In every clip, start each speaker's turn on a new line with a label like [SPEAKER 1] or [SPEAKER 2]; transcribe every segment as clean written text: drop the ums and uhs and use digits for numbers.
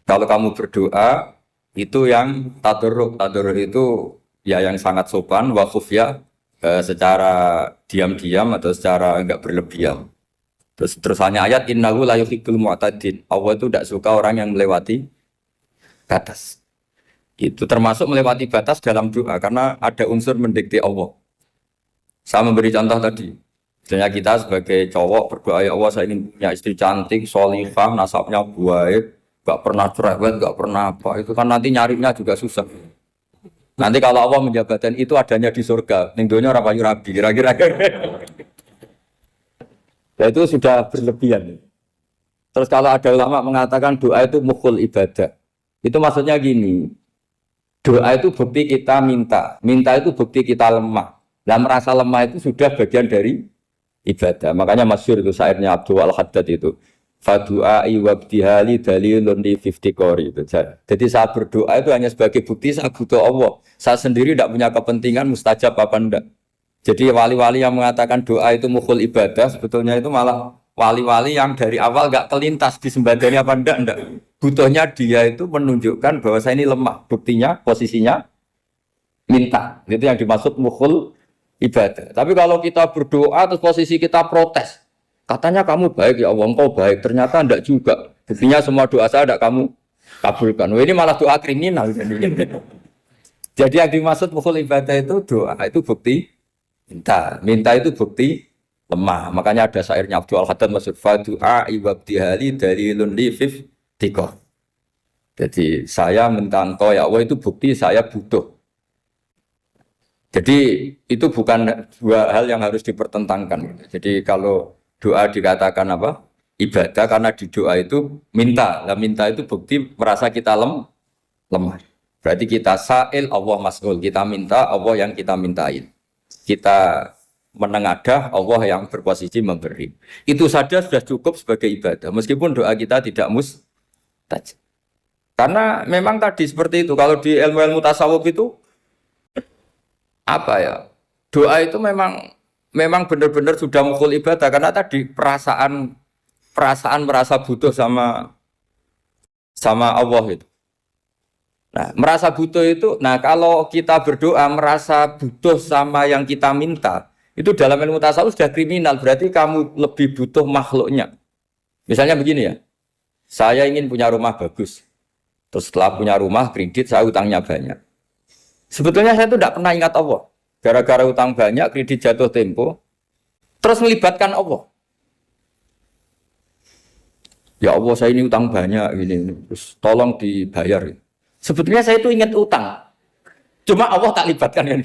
[SPEAKER 1] Kalau kamu berdoa itu yang tadarruk, tadarruk itu ya yang sangat sopan, wakuf ya secara diam-diam atau secara enggak berlebihan. Terus hanya ayat innahu la yuhibbul mu'tadin. Allah itu tidak suka orang yang melewati batas. Itu termasuk melewati batas dalam doa karena ada unsur mendikte Allah. Saya memberi contoh tadi. Misalnya kita sebagai cowok berdoa ya Allah saya ingin punya istri cantik, sholihah, nasabnya baik, gak pernah cerewet, gak pernah apa. Itu kan nanti nyarinya juga susah. Nanti kalau Allah menjabatkan itu adanya di surga, ning donya ora payu rabi, kira-kira. Ya itu sudah berlebihan. Terus kalau ada ulama mengatakan doa itu mukhul ibadah. Itu maksudnya gini, doa itu bukti kita minta, minta itu bukti kita lemah. Dan merasa lemah itu sudah bagian dari ibadah. Makanya masyhur itu syairnya Abdul Al-Haddad itu. Fadu'ai wabdihali dalilun li fiftikori itu. Jadi saat berdoa itu hanya sebagai bukti saya butuh Allah. Saya sendiri tidak punya kepentingan mustajab apa enggak. Jadi wali-wali yang mengatakan doa itu mukhul ibadah sebetulnya itu malah wali-wali yang dari awal enggak kelintas disembadani apa enggak. Butuhnya dia itu menunjukkan bahwa saya ini lemah. Buktinya posisinya minta. Itu yang dimaksud mukhul ibadah. Tapi kalau kita berdoa terus posisi kita protes. Katanya kamu baik ya Allah, engkau baik. Ternyata enggak juga. Buktinya semua doa saya enggak kamu kabulkan. Wah, ini malah doa kriminal. Jadi yang dimaksud mukhul ibadah itu doa itu bukti minta. Minta itu bukti lemah. Makanya ada syairnya Abdul Al-Haddad maksud fadu'a ibabdihali dalilun li fiftikor. Jadi saya minta engkau ya Allah itu bukti saya butuh. Jadi itu bukan dua hal yang harus dipertentangkan. Jadi kalau doa dikatakan apa? Ibadah karena di doa itu minta. Nah, minta itu bukti merasa kita lemah. Berarti kita sa'il Allah mas'ul. Kita minta Allah yang kita mintain. Kita menengadah Allah yang berposisi memberi. Itu saja sudah cukup sebagai ibadah. Meskipun doa kita tidak mustajab. Karena memang tadi seperti itu. Kalau di ilmu-ilmu tasawuf itu apa ya? Doa itu memang benar-benar sudah mukul ibadah karena tadi perasaan merasa butuh sama Allah itu. Nah, merasa butuh itu, nah kalau kita berdoa merasa butuh sama yang kita minta, itu dalam ilmu tasawuf sudah kriminal, berarti kamu lebih butuh makhluknya. Misalnya begini ya, saya ingin punya rumah bagus, terus setelah punya rumah kredit saya utangnya banyak. Sebetulnya saya itu tidak pernah ingat Allah, gara-gara utang banyak, kredit jatuh tempo, terus melibatkan Allah. Ya Allah saya ini utang banyak, ini, terus tolong dibayar. Sebetulnya saya itu ingat utang. Cuma Allah tak libatkan kan.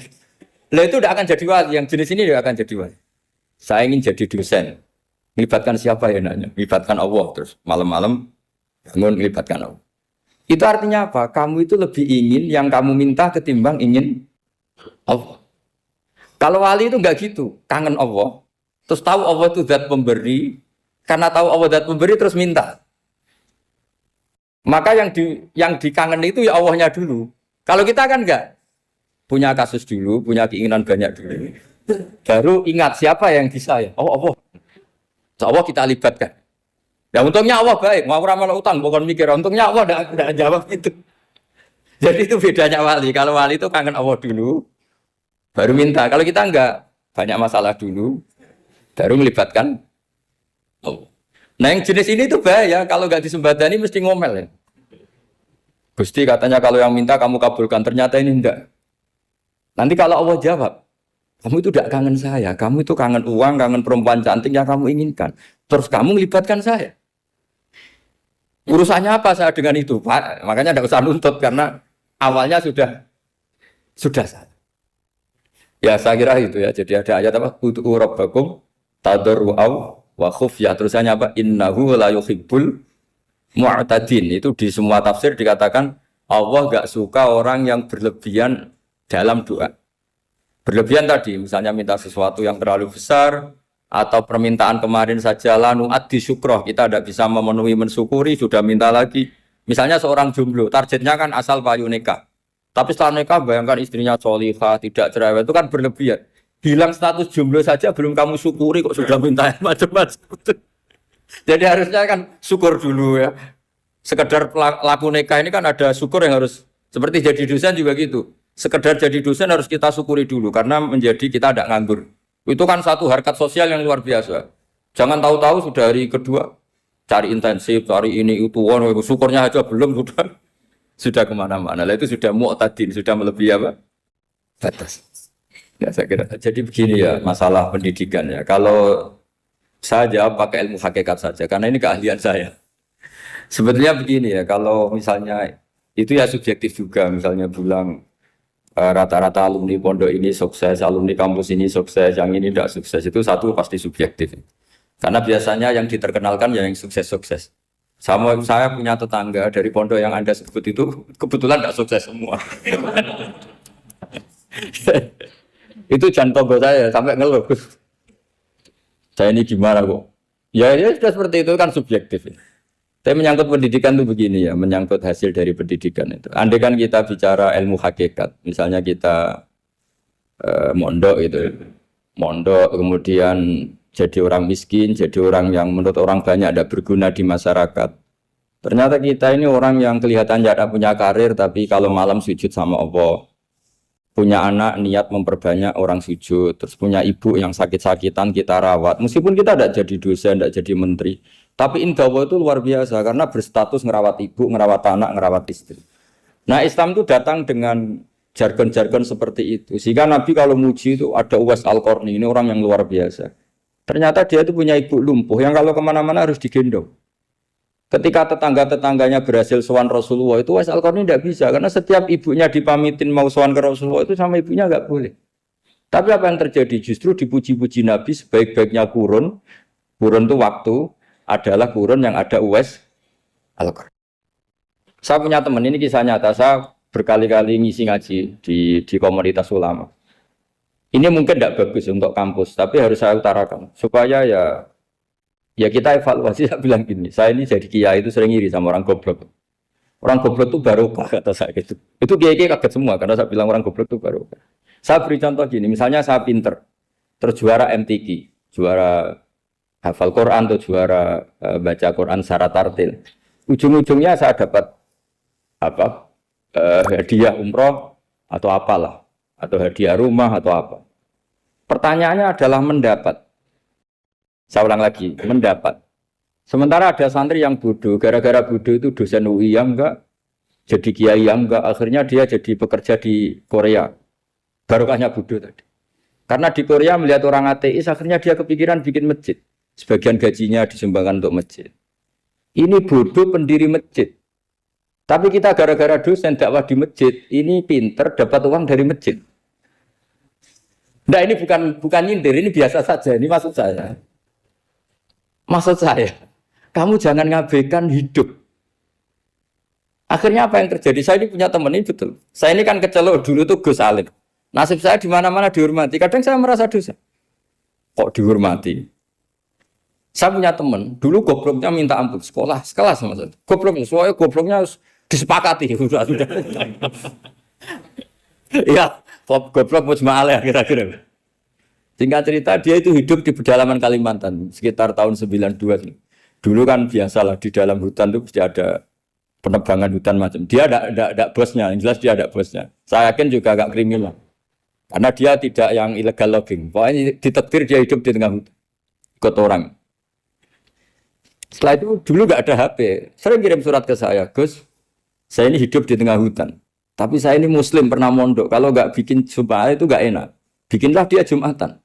[SPEAKER 1] Lah itu tidak akan jadi wali. Yang jenis ini tidak akan jadi wali. Saya ingin jadi dosen. Melibatkan siapa ya nanya? Melibatkan Allah. Terus malam-malam bangun melibatkan Allah. Itu artinya apa? Kamu itu lebih ingin yang kamu minta ketimbang ingin Allah. Kalau wali itu enggak gitu. Kangen Allah. Terus tahu Allah itu zat pemberi. Karena tahu Allah zat pemberi terus minta. Maka yang dikangen itu ya Allahnya dulu. Kalau kita kan enggak punya kasus dulu, punya keinginan banyak dulu. Baru ingat siapa yang bisa ya. Oh Allah. So, Allah kita libatkan. Ya untungnya Allah baik, mau ramal utang bukan mikir. Untungnya Allah enggak jawab itu. Jadi itu bedanya wali. Kalau wali itu kangen Allah dulu, baru minta. Kalau kita enggak, banyak masalah dulu, baru melibatkan Allah. Nah yang jenis ini tuh bahaya, kalau nggak disembadani mesti ngomel ya. Gusti katanya kalau yang minta kamu kabulkan, ternyata ini enggak. Nanti kalau Allah jawab, kamu itu tidak kangen saya, kamu itu kangen uang, kangen perempuan cantik yang kamu inginkan. Terus kamu melibatkan saya. Urusannya apa saya dengan itu, Pak? Makanya tidak usah nuntut karena awalnya sudah saya. Ya saya kira itu ya. Jadi ada ayat apa? Ud'u rabbakum tadarru'aw wa khufyah, terusannya apa? Innahu la yuhibbul mu'tadin. Itu di semua tafsir dikatakan Allah gak suka orang yang berlebihan dalam doa. Berlebihan tadi, misalnya minta sesuatu yang terlalu besar atau permintaan kemarin saja lanu addi syukroh, kita tidak bisa memenuhi mensyukuri, sudah minta lagi. Misalnya seorang jomblo, targetnya kan asal payu nikah. Tapi setelah nikah bayangkan istrinya sholihah, tidak cerewet, itu kan berlebihan. Hilang status jomblo saja belum kamu syukuri kok sudah minta macam-macam. Jadi harusnya kan syukur dulu ya. Sekedar laku nikah ini kan ada syukur yang harus seperti jadi dosen juga gitu. Sekedar jadi dosen harus kita syukuri dulu karena menjadi kita tidak nganggur. Itu kan satu harkat sosial yang luar biasa. Jangan tahu-tahu sudah hari kedua cari intensif, cari ini itu, syukurnya aja belum sudah kemana-mana. Lah itu sudah mu'tadin, sudah melebihi apa? Batas. Ya saya kira. Jadi begini ya masalah pendidikan ya. Kalau saya jawab pakai ilmu hakikat saja karena ini keahlian saya. Sebetulnya begini ya, kalau misalnya itu ya subjektif juga, misalnya bilang rata-rata alumni pondok ini sukses, alumni kampus ini sukses, yang ini tidak sukses, itu satu pasti subjektif. Karena biasanya yang diterkenalkan ya yang sukses-sukses. Saya punya tetangga dari pondok yang Anda sebut itu kebetulan tidak sukses semua. Itu jantung saya sampai ngeluh. Saya ini gimana kok? Ya sudah seperti itu kan subjektif. Tapi menyangkut pendidikan itu begini ya, menyangkut hasil dari pendidikan itu. Andai kan kita bicara ilmu hakikat, misalnya kita mondok gitu, mondok kemudian jadi orang miskin, jadi orang yang menurut orang banyak tidak berguna di masyarakat. Ternyata kita ini orang yang kelihatan tidak punya karir, tapi kalau malam sujud sama Allah. Punya anak niat memperbanyak orang sujud, terus punya ibu yang sakit-sakitan kita rawat. Meskipun kita tidak jadi dosen, tidak jadi menteri, tapi indah Allah itu luar biasa karena berstatus ngerawat ibu, ngerawat anak, ngerawat istri. Nah Islam itu datang dengan jargon-jargon seperti itu. Sehingga Nabi kalau muji itu ada Uwais Al-Qarni, ini orang yang luar biasa. Ternyata dia itu punya ibu lumpuh yang kalau kemana-mana harus digendong. Ketika tetangga-tetangganya berhasil sowan Rasulullah itu Uwais Al-Qarni tidak bisa karena setiap ibunya dipamitin mau sowan ke Rasulullah itu sama ibunya nggak boleh. Tapi apa yang terjadi? Justru dipuji-puji Nabi sebaik-baiknya kurun itu waktu adalah kurun yang ada Uwais Al-Qarni. Saya punya teman ini kisah nyata, saya berkali-kali ngisi ngaji di komunitas ulama. Ini mungkin tidak bagus untuk kampus, tapi harus saya utarakan supaya ya kita evaluasi. Saya bilang gini, saya ini jadi kiai itu sering iri sama orang goblok. Orang goblok itu barokah kata saya gitu. Itu kiai kaget semua karena saya bilang orang goblok itu barokah. Saya beri contoh gini, misalnya saya pinter, terjuara MTQ, juara hafal Quran atau juara baca Quran secara tartil. Ujung-ujungnya saya dapat hadiah umroh atau apalah, atau hadiah rumah atau apa. Pertanyaannya adalah mendapat. Saya ulang lagi, mendapat. Sementara ada santri yang bodoh, gara-gara bodoh itu dosen UI yang enggak, jadi kiai yang enggak, akhirnya dia jadi bekerja di Korea. Barokahnya bodoh tadi. Karena di Korea melihat orang ateis, akhirnya dia kepikiran bikin masjid. Sebagian gajinya disumbangkan untuk masjid. Ini bodoh pendiri masjid. Tapi kita gara-gara dosen dakwah di masjid, ini pinter dapat uang dari masjid. Nah ini bukan nyindir, ini biasa saja, ini maksud saya. Maksud saya, kamu jangan ngabaikan hidup. Akhirnya apa yang terjadi? Saya ini punya teman ini betul. Saya ini kan kecelok dulu tuh Gus Alim. Nasib saya di mana-mana dihormati. Kadang saya merasa dosa. Kok dihormati? Saya punya teman, dulu gobloknya minta ampun sekolah, sekelas maksudnya. Gobloknya, soalnya gobloknya harus disepakati. Sudah. Iya, goblok mujma'alah kira-kira. Singkat cerita, dia itu hidup di pedalaman Kalimantan, sekitar tahun 92. Dulu kan biasalah di dalam hutan itu pasti ada penebangan hutan macam. Dia ada bosnya, yang jelas dia ada bosnya. Saya yakin juga agak kriminal. Karena dia tidak yang illegal logging. Pokoknya ditakdir dia hidup di tengah hutan. Ikut orang. Setelah itu dulu nggak ada HP. Sering kirim surat ke saya, Gus, saya ini hidup di tengah hutan. Tapi saya ini muslim, pernah mondok. Kalau nggak bikin Jumat itu nggak enak. Bikinlah dia Jumatan.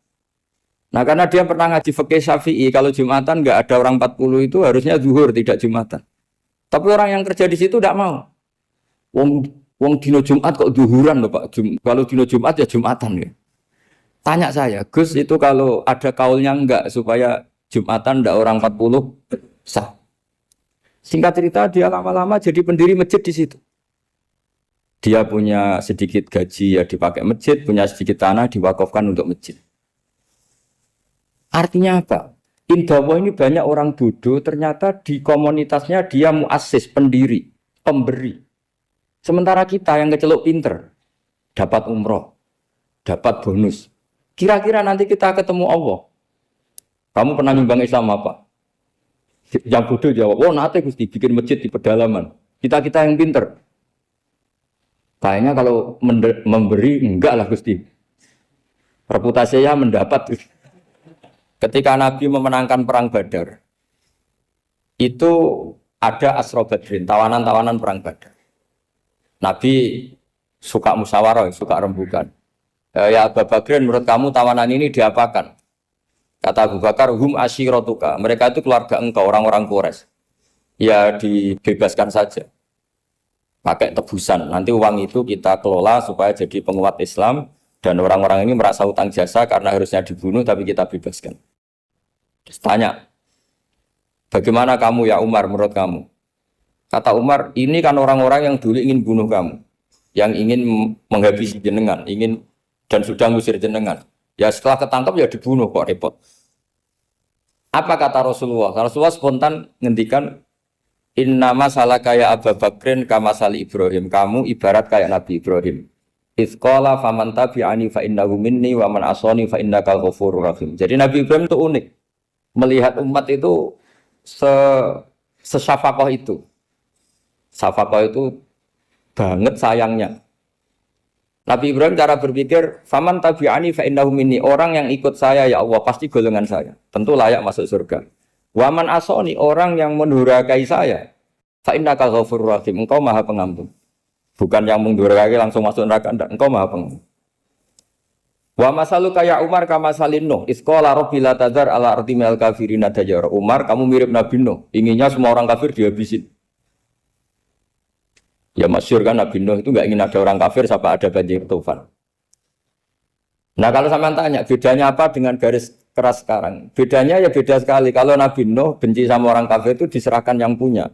[SPEAKER 1] Nah karena dia pernah ngaji fikih Syafi'i, kalau Jumatan nggak ada orang 40 itu harusnya zuhur, tidak Jumatan. Tapi orang yang kerja di situ tidak mau. Wong dino Jumat kok zuhuran loh Pak. Kalau dino Jumat ya Jumatan ya. Tanya saya, Gus itu kalau ada kaulnya enggak supaya Jumatan ndak orang 40 sah. Singkat cerita dia lama-lama jadi pendiri masjid di situ. Dia punya sedikit gaji ya dipakai masjid, punya sedikit tanah diwakafkan untuk masjid. Artinya apa? Indawa ini banyak orang bodoh, ternyata di komunitasnya dia muassis, pendiri, pemberi. Sementara kita yang kecelok pinter, dapat umroh, dapat bonus. Kira-kira nanti kita ketemu Allah. Kamu pernah nyumbang Islam apa? Yang bodoh jawab, oh nate Gusti bikin masjid di pedalaman. Kita yang pinter. Kayaknya kalau memberi enggak lah Gusti. Reputasinya mendapat. Ketika Nabi memenangkan perang Badar, itu ada Asra Badrin, tawanan-tawanan perang Badar. Nabi suka musyawarah, suka rembukan. Ya Abu Bakrin, menurut kamu tawanan ini diapakan? Kata Abu Bakar, hum asyiratuka. Mereka itu keluarga engkau, orang-orang Quraisy. Ya dibebaskan saja. Pakai tebusan. Nanti uang itu kita kelola supaya jadi penguat Islam. Dan orang-orang ini merasa utang jasa karena harusnya dibunuh, tapi kita bebaskan. Terus tanya, bagaimana kamu ya Umar menurut kamu? Kata Umar, ini kan orang-orang yang dulu ingin bunuh kamu. Yang ingin menghabisi jenengan, ingin dan sudah ngusir jenengan. Ya setelah ketangkap ya dibunuh, kok repot. Apa kata Rasulullah? Rasulullah spontan ngendikan, inna masalah kayak Abu Bakrin kama sali Ibrahim. Kamu ibarat kayak Nabi Ibrahim. Izqala faman tabi'ani fa innahu minni wa man asani fa innakal ghafurur rahim. Jadi Nabi Ibrahim itu unik. Melihat umat itu sesyafakoh itu. Syafakoh itu banget sayangnya. Nabi Ibrahim cara berpikir, faman tabi'ani fa innahu minni, orang yang ikut saya ya Allah pasti golongan saya, tentu layak masuk surga. Waman asoni, orang yang mendurhakai saya, fa innaka ghafurur rahim, engkau Maha Pengampun. Bukan yang mendurhakai langsung masuk neraka, enggak, engkau Maha Pengampun. Wa masalu kaya Umar kama salin Nuh, isqala rabbi la tadzar ala ardi minal kafirina dajjara. Umar, kamu mirip Nabi Nuh, inginnya semua orang kafir dihabisin. Ya masyhur kan Nabi Nuh itu enggak ingin ada orang kafir sampai ada banjir tufan. Nah kalau sampean tanya bedanya apa dengan garis keras sekarang? Bedanya ya beda sekali. Kalau Nabi Nuh benci sama orang kafir itu diserahkan yang punya.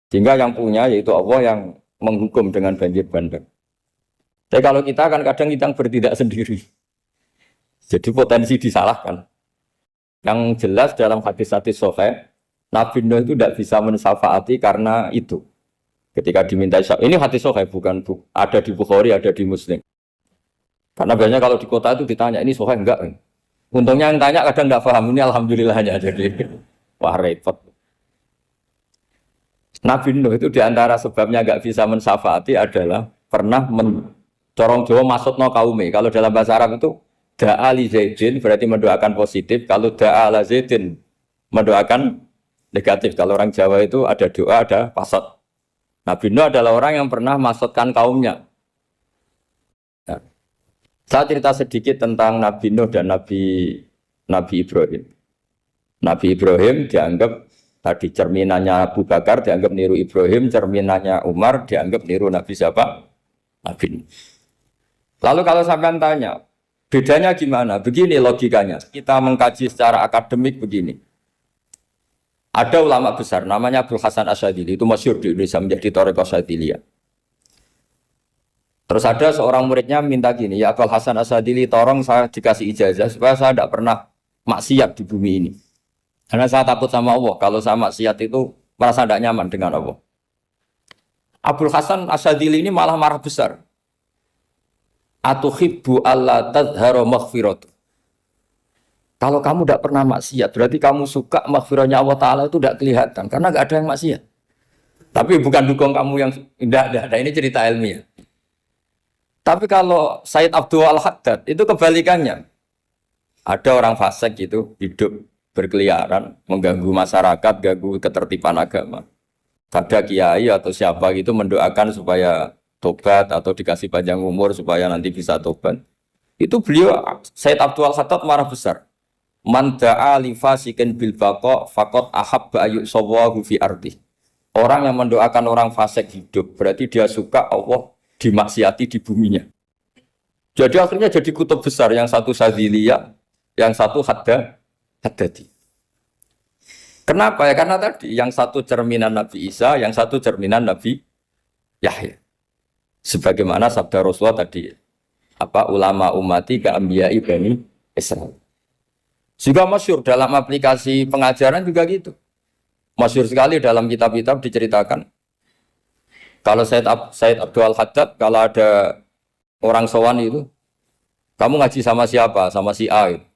[SPEAKER 1] Sehingga yang punya yaitu Allah yang menghukum dengan banjir bandang. Tapi kalau kita kan kadang kita bertindak sendiri. Jadi potensi disalahkan. Yang jelas dalam hadis-hadis sahih, Nabi Nuh itu tidak bisa mensyafaati karena itu. Ketika diminta syafaat, ini hadis sahih bukan ada di Bukhari, ada di Muslim. Karena biasanya kalau di kota itu ditanya, ini sahih enggak? Untungnya yang tanya kadang enggak paham, ini alhamdulillahnya. Jadi, wah repot. Nabi Nuh itu diantara sebabnya enggak bisa mensyafaati adalah pernah corong Jawa masukno kaume. Kalau dalam bahasa Arab itu, da'a li zaidin berarti mendoakan positif. Kalau da'a la zaidin mendoakan negatif. Kalau orang Jawa itu ada doa, ada pasot. Nabi Nuh adalah orang yang pernah maksudkan kaumnya. Nah, saya cerita sedikit tentang Nabi Nuh dan Nabi Ibrahim. Nabi Ibrahim dianggap tadi cerminannya Abu Bakar, dianggap niru Ibrahim, cerminannya Umar, dianggap niru Nabi siapa? Nabi Nuh. Lalu kalau sampean tanya, bedanya gimana? Begini logikanya. Kita mengkaji secara akademik begini. Ada ulama besar, namanya Abdul Hasan Asyadzili, itu masyhur di Indonesia menjadi Thariqah Asyadziliyah. Terus ada seorang muridnya minta gini, ya Abdul Hasan Asyadzili, tolong saya dikasih ijazah supaya saya tidak pernah maksiat di bumi ini. Karena saya takut sama Allah, kalau saya maksiat itu merasa tidak nyaman dengan Allah. Abdul Hasan Asyadzili ini malah marah besar. Atuhibbu alla tadhharu maghfiratu. Kalau kamu tidak pernah maksiat, berarti kamu suka maghfirahnya Allah Ta'ala itu tidak kelihatan. Karena tidak ada yang maksiat. Tapi bukan dukung kamu yang tidak ada. Ini cerita ilmiah. Tapi kalau Sayyid Abdul Al-Haddad, itu kebalikannya. Ada orang fasik itu hidup berkeliaran, mengganggu masyarakat, ganggu ketertiban agama. Ada kiai atau siapa gitu mendoakan supaya tobat atau dikasih panjang umur supaya nanti bisa tobat. Itu beliau, Sayyid Abdul Al-Haddad marah besar. Man da'a li fasikin bil baqa faqad ahabba ayyusawahu fi ardi. Orang yang mendoakan orang fasik hidup berarti dia suka Allah dimaksiati di buminya. Jadi akhirnya jadi kutub besar, yang satu Sadziliyah, yang satu Haddadi. Kenapa ya? Karena tadi yang satu cerminan Nabi Isa, yang satu cerminan Nabi Yahya. Sebagaimana sabda Rasulullah tadi, ulama ummati ka anbiya'i bani Israil. Juga masyhur dalam aplikasi pengajaran juga gitu. Masyhur sekali dalam kitab-kitab diceritakan. Kalau Sayyid Abdul Haddad, kalau ada orang sowan itu, kamu ngaji sama siapa? Sama si A itu.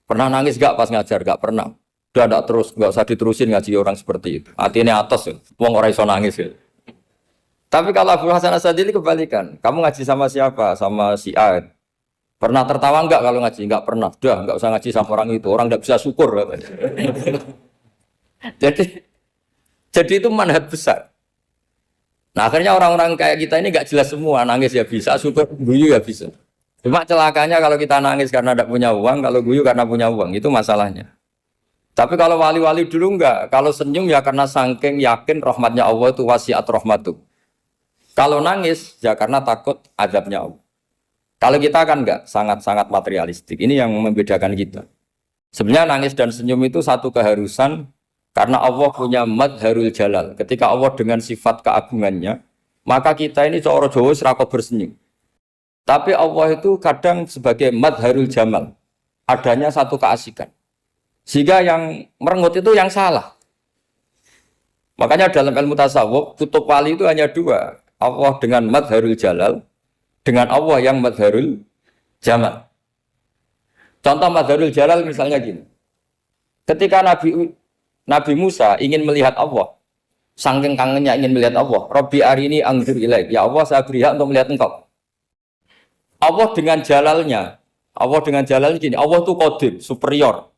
[SPEAKER 1] Pernah nangis gak pas ngajar? Gak pernah. Udah enggak terus, enggak usah diterusin ngaji orang seperti itu. Hatinya atas ya, wong ora iso nangis ya. Tapi kalau Abu Hasan Asadili kebalikan, kamu ngaji sama siapa? Sama si A. Pernah tertawa enggak kalau ngaji? Enggak pernah. Udah, enggak usah ngaji sama orang itu. Orang enggak bisa syukur. jadi itu manhaj besar. Nah akhirnya orang-orang kayak kita ini enggak jelas semua. Nangis ya bisa, syukur, guyu ya bisa. Cuma celakanya kalau kita nangis karena tidak punya uang, kalau guyu karena punya uang, itu masalahnya. Tapi kalau wali-wali dulu enggak. Kalau senyum ya karena saking yakin rahmatnya Allah itu wasiat rahmatu. Kalau nangis, ya karena takut azabnya Allah. Kalau kita kan enggak, sangat-sangat materialistik. Ini yang membedakan kita. Sebenarnya nangis dan senyum itu satu keharusan, karena Allah punya madharul jalal. Ketika Allah dengan sifat keagungannya, maka kita ini coro Jawa serako bersenyum. Tapi Allah itu kadang sebagai madharul jamal. Adanya satu keasikan. Sehingga yang merengut itu yang salah. Makanya dalam ilmu tasawuf, kutub wali itu hanya dua. Allah dengan madharul jalal, dengan Allah yang madharul jamal. Contoh madharul jalal misalnya gini. Ketika Nabi Musa ingin melihat Allah, saking kangennya ingin melihat Allah, Rabbi arini anzur ilaik, ya Allah saya beri hak untuk melihat engkau. Allah dengan jalalnya gini, Allah itu qadim, superior.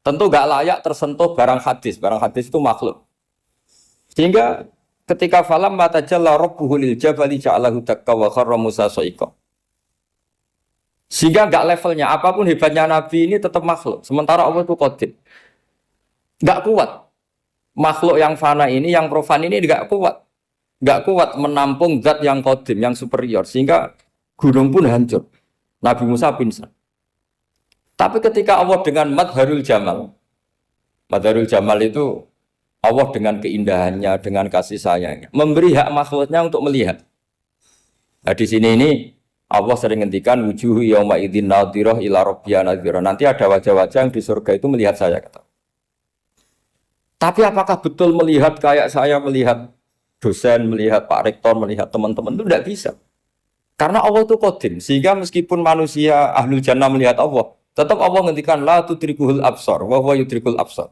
[SPEAKER 1] Tentu gak layak tersentuh barang hadis itu makhluk. Sehingga ketika falam matajalla rabbuhu lil jabali ja'alahu dakka wa kharra Musa sa'iqa. Sehingga enggak levelnya, apapun hebatnya Nabi ini tetap makhluk. Sementara Allah itu qadim. Enggak kuat. Makhluk yang fana ini, yang profan ini enggak kuat. Enggak kuat menampung zat yang qadim, yang superior. Sehingga gunung pun hancur. Nabi Musa pingsan. Tapi ketika Allah dengan madharul jamal itu Allah dengan keindahannya, dengan kasih sayangnya, memberi hak makhluknya untuk melihat. Nah di sini ini Allah sering ngendikan wujuhu yauma idzin nadhirah ila rabbiha nadhirah. Nanti ada wajah-wajah yang di surga itu melihat saya kata. Tapi apakah betul melihat kayak saya melihat dosen, melihat Pak Rektor, melihat teman-teman itu tidak bisa. Karena Allah itu qadim, sehingga meskipun manusia ahlul jannah melihat Allah, tetap Allah ngendikan la tudrikuhul absar wa huwa yudrikul absar.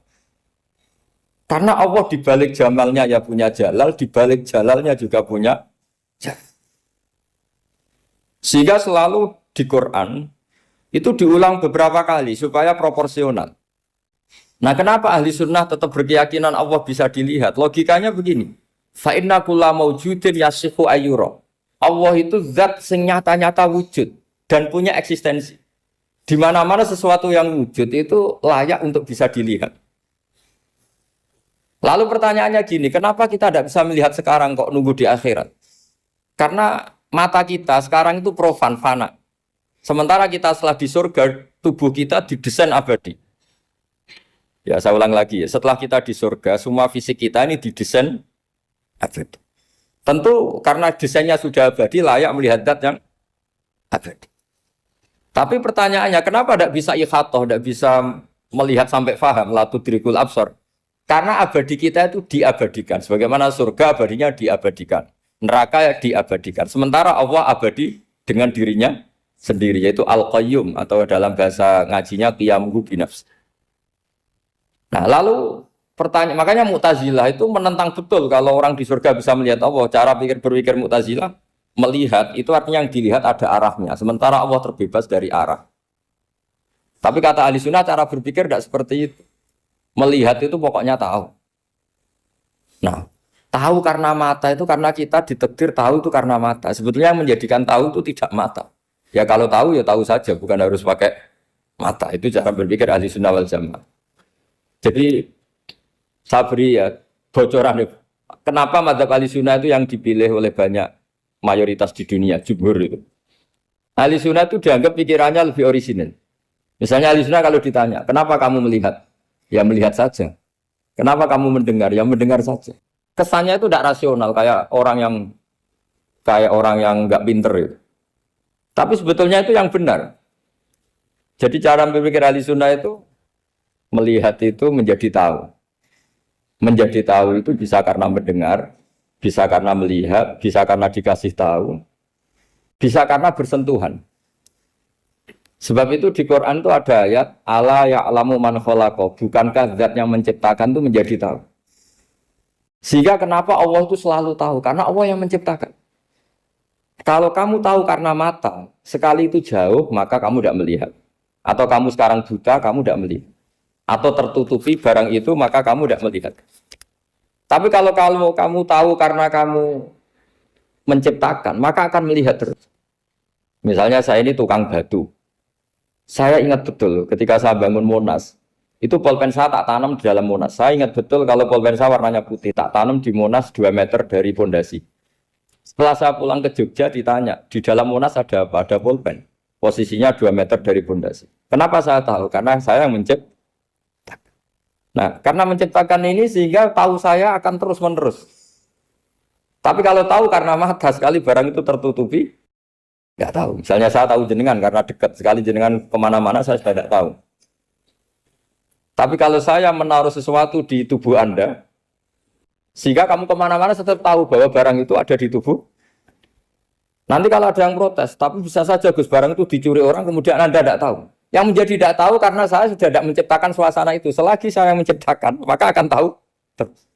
[SPEAKER 1] Karena Allah di balik jamalnya ya punya jalal, di balik jalalnya juga punya jalal. Sehingga selalu di Quran itu diulang beberapa kali supaya proporsional. Nah, kenapa ahli sunnah tetap berkeyakinan Allah bisa dilihat? Logikanya begini. Fa inna kulla maujudin yasihu ayyura. Allah itu zat sing nyata-nyata wujud dan punya eksistensi. Di mana-mana sesuatu yang wujud itu layak untuk bisa dilihat. Lalu pertanyaannya gini, kenapa kita tidak bisa melihat sekarang kok nunggu di akhirat? Karena mata kita sekarang itu profan, fana. Sementara kita setelah di surga, tubuh kita didesain abadi. Ya saya ulang lagi ya, setelah kita di surga, semua fisik kita ini didesain abadi. Tentu karena desainnya sudah abadi, layak melihat zat yang abadi. Tapi pertanyaannya, kenapa tidak bisa ikhatoh, tidak bisa melihat sampai faham, la tudrikul absar? Karena abadi kita itu diabadikan. Sebagaimana surga abadinya diabadikan. Neraka diabadikan. Sementara Allah abadi dengan dirinya sendiri. Yaitu Al-Qayyum. Atau dalam bahasa ngajinya Qiyamuhu binafs. Nah lalu pertanyaan, makanya Mu'tazilah itu menentang betul kalau orang di surga bisa melihat Allah. Cara berpikir Mu'tazilah, melihat itu artinya yang dilihat ada arahnya. Sementara Allah terbebas dari arah. Tapi kata ahli sunnah cara berpikir tidak seperti itu. Melihat itu pokoknya tahu. Nah, tahu karena mata itu karena kita ditakdir tahu itu karena mata. Sebetulnya yang menjadikan tahu itu tidak mata. Ya kalau tahu ya tahu saja, bukan harus pakai mata. Itu cara berpikir ahli sunnah wal jamaah. Jadi saya beri ya bocoran. Kenapa mazhab ahli sunnah itu yang dipilih oleh banyak mayoritas di dunia, jumhur itu. Ahli sunnah itu dianggap pikirannya lebih orisinal. Misalnya ahli sunnah kalau ditanya, kenapa kamu melihat? Ya melihat saja. Kenapa kamu mendengar? Ya mendengar saja. Kesannya itu tidak rasional kayak orang yang nggak pinter itu. Tapi sebetulnya itu yang benar. Jadi cara berpikir ahli sunnah itu melihat itu menjadi tahu. Menjadi tahu itu bisa karena mendengar, bisa karena melihat, bisa karena dikasih tahu, bisa karena bersentuhan. Sebab itu di Quran itu ada ayat ala ya'lamu man khalaqa, bukankah zat yang menciptakan itu menjadi tahu. Sehingga kenapa Allah itu selalu tahu? Karena Allah yang menciptakan. Kalau kamu tahu karena mata, sekali itu jauh, maka kamu tidak melihat. Atau kamu sekarang buta, kamu tidak melihat. Atau tertutupi barang itu, maka kamu tidak melihat. Tapi kalau kamu tahu karena kamu menciptakan, maka akan melihat terus. Misalnya saya ini tukang batu. Saya ingat betul ketika saya bangun Monas, itu pulpen saya tak tanam di dalam Monas. Saya ingat betul kalau pulpen saya warnanya putih, tak tanam di Monas 2 meter dari pondasi. Setelah saya pulang ke Jogja ditanya, di dalam Monas ada apa? Ada pulpen. Posisinya 2 meter dari pondasi. Kenapa saya tahu? Karena saya yang menciptakan. Nah, karena menciptakan ini sehingga tahu saya akan terus-menerus. Tapi kalau tahu karena mata sekali barang itu tertutupi, nggak tahu. Misalnya saya tahu jenengan karena dekat sekali jenengan kemana-mana saya sudah tidak tahu. Tapi kalau saya menaruh sesuatu di tubuh Anda, sehingga kamu kemana-mana tetap tahu bahwa barang itu ada di tubuh. Nanti kalau ada yang protes, tapi bisa saja Gus barang itu dicuri orang kemudian Anda tidak tahu. Yang menjadi tidak tahu karena saya sudah tidak menciptakan suasana itu. Selagi saya yang menciptakan, maka akan tahu terus.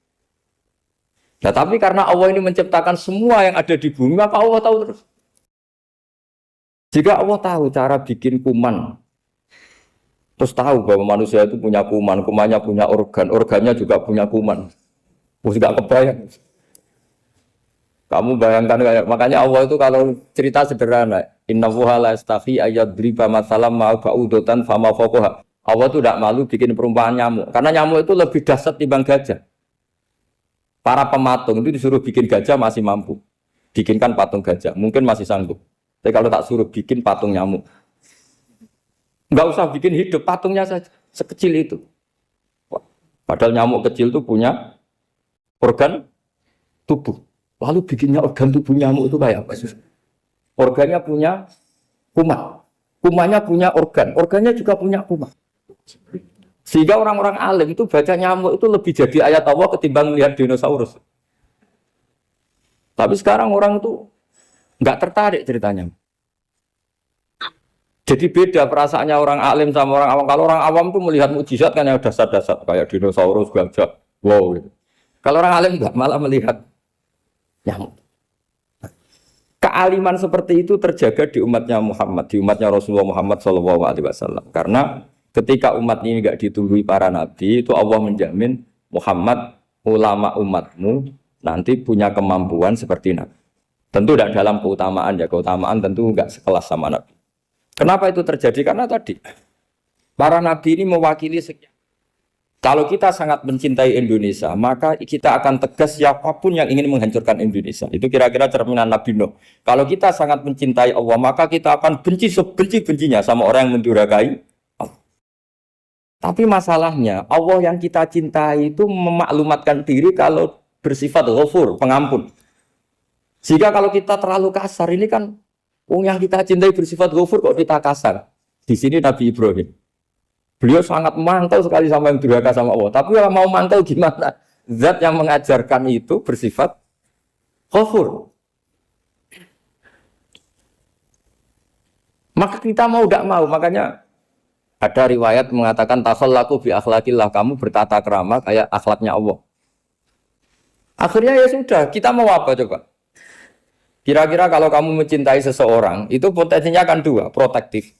[SPEAKER 1] Nah, tapi karena Allah ini menciptakan semua yang ada di bumi, maka Allah tahu terus. Jika Allah tahu cara bikin kuman, terus tahu bahwa manusia itu punya kuman, kumannya punya organ, organnya juga punya kuman. Mesti gak kebayang. Kamu bayangkan kayak, makanya Allah itu kalau cerita sederhana, innallaha la yastahi ayyadriba mathalam ma ba'udatan fama fawqaha. Allah itu tidak malu bikin perumpamaan nyamuk, karena nyamuk itu lebih dahsyat timbang gajah. Para pematung itu disuruh bikin gajah masih mampu. Bikinkan patung gajah, mungkin masih sanggup. Tapi kalau tak suruh bikin patung nyamuk, nggak usah bikin hidup, patungnya saja sekecil itu. Padahal nyamuk kecil itu punya organ tubuh. Lalu bikinnya organ tubuh nyamuk itu kayak apa? Organnya punya kuman, kumannya punya organ, organnya juga punya kuman. Sehingga orang-orang alim itu baca nyamuk itu lebih jadi ayat Allah ketimbang melihat dinosaurus. Tapi sekarang orang itu nggak tertarik ceritanya. Jadi beda perasaannya orang alim sama orang awam. Kalau orang awam tuh melihat mukjizat kan yang dasar-dasar kayak dinosaurus, gajah, wow gitu. Kalau orang alim nggak, malah melihat nyamuk. Kealiman seperti itu terjaga di umatnya Muhammad, di umatnya Rasulullah Muhammad SAW. Karena ketika umat ini nggak ditumbuhi para nabi, itu Allah menjamin Muhammad, ulama umatmu nanti punya kemampuan seperti nabi. Tentu tidak dalam keutamaan ya, keutamaan tentu nggak sekelas sama Nabi. Kenapa itu terjadi? Karena tadi para Nabi ini mewakili sekian. Kalau kita sangat mencintai Indonesia, maka kita akan tegas siapapun yang ingin menghancurkan Indonesia. Itu kira-kira cerminan Nabi Nuh. Kalau kita sangat mencintai Allah, maka kita akan benci sebenci-bencinya sama orang yang mendurhakai Allah. Tapi masalahnya, Allah yang kita cintai itu memaklumatkan diri kalau bersifat ghafur, pengampun. Jika kalau kita terlalu kasar, ini kan yang kita cintai bersifat ghafur kok kita kasar. Di sini Nabi Ibrahim. Beliau sangat mantau sekali sama yang durhaka sama Allah. Tapi kalau mau mantau gimana? Zat yang mengajarkan itu bersifat ghafur. Maka kita mau tidak mau. Makanya ada riwayat mengatakan takhallaku bi akhlaqillah, kamu bertata krama kayak akhlaknya Allah. Akhirnya ya sudah, kita mau apa coba? Kira-kira kalau kamu mencintai seseorang, itu potensinya kan dua, protektif.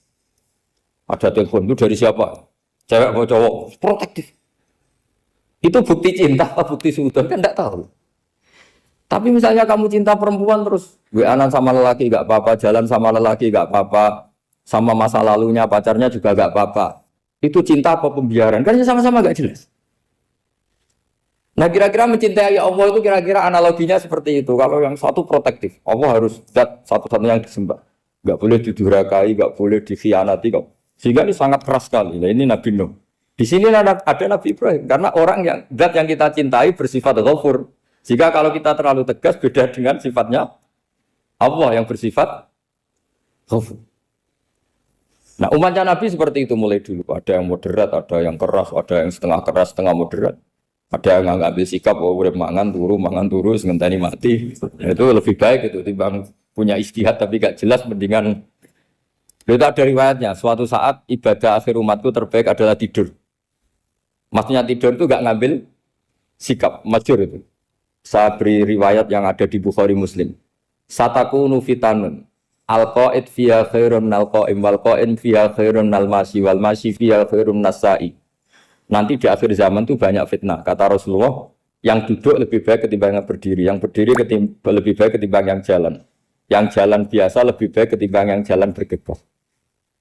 [SPEAKER 1] Ada telepon, itu dari siapa? Cewek atau cowok? Protektif. Itu bukti cinta atau bukti suudon? Kan tidak tahu. Tapi misalnya kamu cinta perempuan terus, WA-an sama lelaki gak apa-apa, jalan sama lelaki gak apa-apa, sama masa lalunya, pacarnya juga gak apa-apa. Itu cinta apa pembiaran? Kan sama-sama gak jelas. Nah kira-kira mencintai Allah itu kira-kira analoginya seperti itu. Kalau yang satu protektif, Allah harus zat satu-satunya yang disembah. Gak boleh didurhakai, gak boleh dikhianati. Sehingga ini sangat keras sekali. Nah, ini Nabi Nuh. Di sini ada Nabi Ibrahim. Karena orang yang zat yang kita cintai bersifat ghafur. Jika kalau kita terlalu tegas beda dengan sifatnya Allah yang bersifat ghafur. Nah umatnya Nabi seperti itu mulai dulu. Ada yang moderat, ada yang keras, ada yang setengah keras, setengah moderat. Ada yang ngambil sikap, oh udah mangan turu, ngenteni mati. Itu lebih baik itu timbang punya ijtihad tapi gak jelas, mendingan Itu ada riwayatnya, suatu saat ibadah akhir umatku terbaik adalah tidur. Maksudnya tidur itu gak ngambil sikap, masyhur itu. Saya beri riwayat yang ada di Bukhari Muslim. Satakunu fitanun. Al-qa'id fiha khairun nal-qa'im wal-qa'im fiha khairun nal-masi wal-masi fiha khairun nas-sa'i. Nanti di akhir zaman itu banyak fitnah. Kata Rasulullah, yang duduk lebih baik ketimbang yang berdiri. Yang berdiri lebih baik ketimbang yang jalan. Yang jalan biasa lebih baik ketimbang yang jalan bergegas.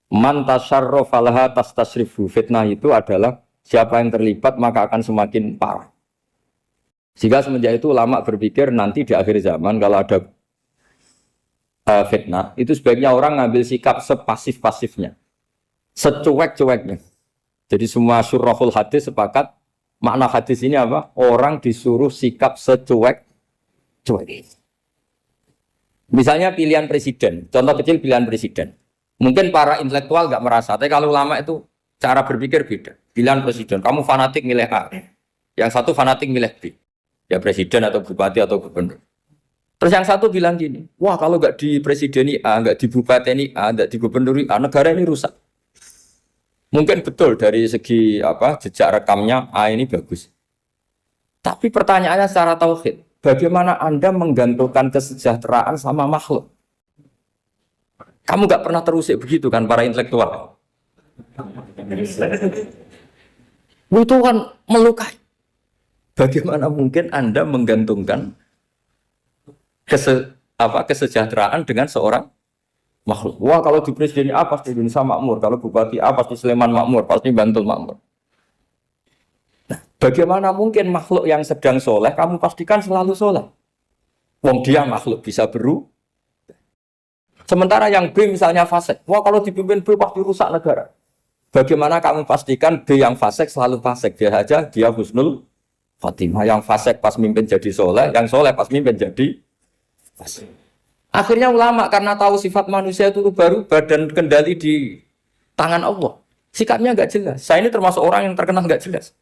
[SPEAKER 1] Man tasyarrafa laha tastasrifu. Fitnah itu adalah siapa yang terlibat maka akan semakin parah. Sehingga semenjak itu ulama berpikir nanti di akhir zaman kalau ada fitnah, itu sebaiknya orang ngambil sikap sepasif-pasifnya, secuek-cueknya. Jadi semua syurahul hadis sepakat makna hadis ini apa? Orang disuruh sikap secuek-cuek. Misalnya pilihan presiden, contoh kecil pilihan presiden. Mungkin para intelektual nggak merasa, tapi kalau ulama itu cara berpikir beda. Pilihan presiden, kamu fanatik milih A, yang satu fanatik milih B. Ya presiden atau bupati atau gubernur. Terus yang satu bilang gini, wah kalau nggak di presideni A, nggak di bupati A, nggak di gubernur A, negara ini rusak. Mungkin betul dari segi jejak rekamnya A ini bagus. Tapi pertanyaannya secara tauhid, bagaimana Anda menggantungkan kesejahteraan sama makhluk? Kamu nggak pernah terusik begitu kan para intelektual? Itu kan melukai. Bagaimana mungkin Anda menggantungkan kesejahteraan dengan seorang makhluk? Wah kalau di presiden A pasti Indonesia makmur, kalau bupati A pasti Sleman makmur, pasti Bantul makmur. Nah, bagaimana mungkin makhluk yang sedang soleh kamu pastikan selalu soleh? Wong dia makhluk bisa berubah. Sementara yang B misalnya fasik, wah kalau dipimpin B pasti rusak negara. Bagaimana kamu pastikan B yang fasik selalu fasik? Dia saja dia husnul Fatimah, yang fasik pas mimpin jadi soleh, yang soleh pas mimpin jadi fasik. Akhirnya ulama karena tahu sifat manusia itu baru badan kendali di tangan Allah. Sikapnya nggak jelas. Saya ini termasuk orang yang terkenal nggak jelas.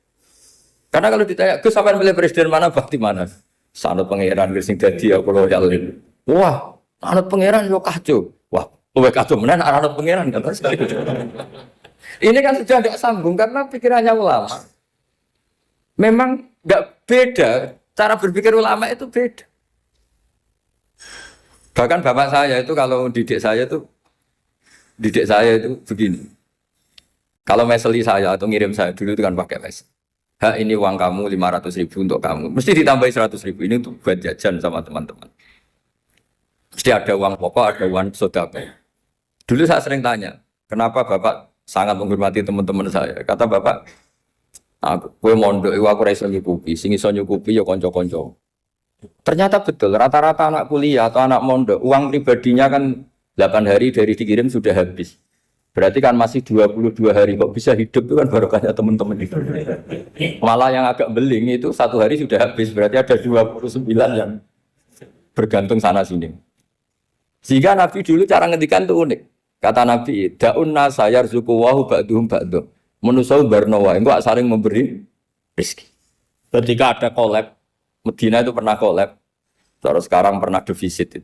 [SPEAKER 1] Karena kalau ditanya, Gus sampean pilih presiden mana, bakti mana? Sanut pangeran sing dadi aku loyalin. Wah, anut pangeran yo kacau. Wah, luwih kacau menan anut pangeran kan. Ini kan sudah nggak sambung karena pikirannya ulama. Memang nggak beda, cara berpikir ulama itu beda. Bahkan bapak saya itu kalau didik saya itu begini. Kalau meseli saya atau ngirim saya dulu itu kan pakai mes. Ini uang kamu 500.000 untuk kamu. Mesti ditambahi 100.000 ini untuk buat jajan sama teman-teman. Mesti ada uang pokok, ada uang sedekah. Dulu saya sering tanya, kenapa bapak sangat menghormati teman-teman saya? Kata bapak, kowe mondok iku aku ora iso nyukupi, sing iso nyukupi ya kanca-kanca. Ternyata betul, rata-rata anak kuliah atau anak mondok, uang pribadinya kan 8 hari dari dikirim sudah habis. Berarti kan masih 22 hari kok bisa hidup itu kan barokahnya teman-teman itu. Malah yang agak beling itu 1 hari sudah habis, berarti ada 29 yang bergantung sana sini. Sehingga Nabi dulu cara ngendikan itu unik. Kata Nabi, da'un nasa yarzuqu wahu ba'duhum ba'duh. Manusia barnawa, enggak saling memberi rezeki. Ketika ada collab, Medina itu pernah collab, terus sekarang pernah defisit.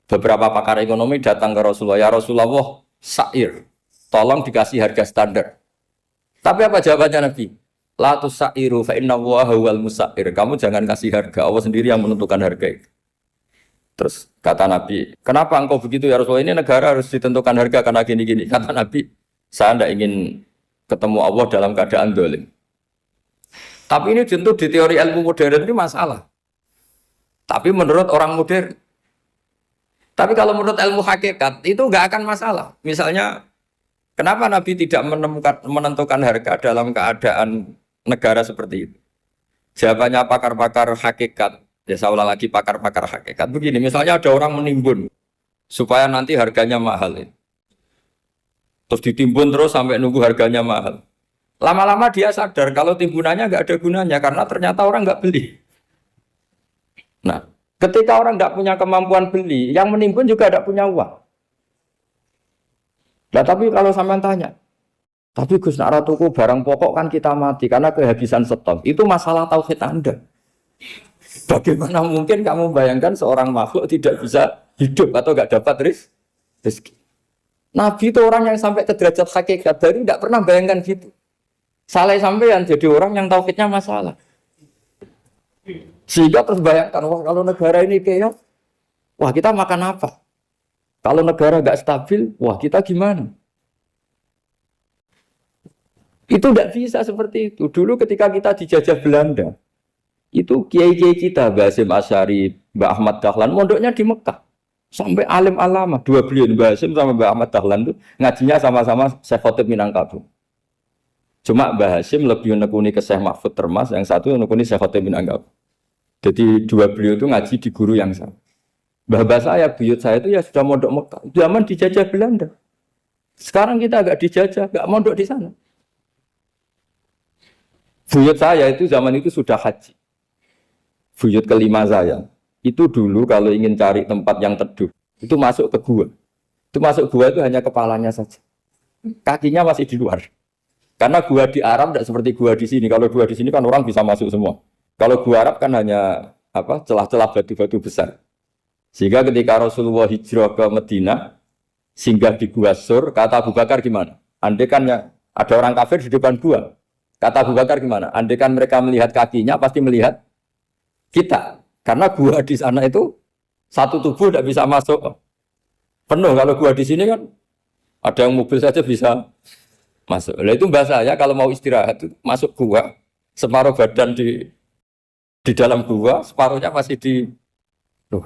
[SPEAKER 1] Beberapa pakar ekonomi datang ke Rasulullah, ya Rasulullah, sa'ir, tolong dikasih harga standar. Tapi apa jawabannya Nabi? La tusairu fa inna Allaha huwal musair. Kamu jangan kasih harga, Allah sendiri yang menentukan harga itu. Terus kata Nabi, kenapa engkau begitu ya Rasulullah? Ini negara harus ditentukan harga karena gini-gini. Kata Nabi, saya tidak ingin ketemu Allah dalam keadaan dolim. Tapi ini tentu di teori ilmu modern ini masalah. Tapi menurut orang modern. Tapi kalau menurut ilmu hakikat itu nggak akan masalah. Misalnya, kenapa Nabi tidak menentukan harga dalam keadaan negara seperti itu? Jawabannya pakar-pakar hakikat. Ya saya ulang lagi pakar-pakar hakikat. Begini, misalnya ada orang menimbun supaya nanti harganya mahal. Terus ditimbun terus sampai nunggu harganya mahal. Lama-lama dia sadar kalau timbunannya nggak ada gunanya karena ternyata orang nggak beli. Nah, ketika orang tidak punya kemampuan beli, yang menimbun juga tidak punya uang. Nah, tapi kalau sampean tanya, tapi Gus nak tuku barang pokok kan kita mati karena kehabisan stok. Itu masalah tauhid Anda. Bagaimana mungkin kamu bayangkan seorang makhluk tidak bisa hidup atau nggak dapat rezeki? Nabi itu orang yang sampai ke derajat hakikat, dari tidak pernah bayangkan gitu. Salah sampean jadi orang yang tauhidnya masalah. Sehingga terus bayangkan, wah kalau negara ini kayak, wah kita makan apa? Kalau negara nggak stabil, wah kita gimana? Itu tidak bisa seperti itu. Dulu ketika kita dijajah Belanda, itu kiai-kiai kita, Mbah Hasyim Asy'ari, Mbah Ahmad Dahlan, mondoknya di Mekah. Sampai alim alama, dua beliau Mbah Hasyim sama Mbah Ahmad Dahlan itu ngajinya sama-sama Syekh Khotib Minangkabau. Cuma Mbah Hasyim lebih menekuni ke Syekh Mahfud Termas, yang satu menekuni Syekh Khotib Minangkabau. Jadi dua beliau itu ngaji di guru yang sama. Mbah saya, buyut saya itu ya sudah mondok Mekah. Zaman dijajah Belanda. Sekarang kita agak dijajah, agak mondok di sana. Buyut saya itu zaman itu sudah haji. Buyut kelima saya. Itu dulu kalau ingin cari tempat yang teduh, itu masuk ke gua. Itu masuk gua itu hanya kepalanya saja. Kakinya masih di luar. Karena gua di Arab tidak seperti gua di sini. Kalau gua di sini kan orang bisa masuk semua. Kalau gua Arab kan hanya celah-celah batu-batu besar. Sehingga ketika Rasulullah hijrah ke Madinah, singgah di Gua Sur, kata Abu Bakar gimana? Andai kan ya, ada orang kafir di depan gua. Kata Abu Bakar gimana? Andai kan mereka melihat kakinya, pasti melihat kita. Karena gua di sana itu satu tubuh tidak bisa masuk penuh. Kalau gua di sini kan ada yang mobil saja bisa masuk. Nah itu bahasa saya kalau mau istirahat itu masuk gua, separuh badan di dalam gua, separuhnya masih di. Loh,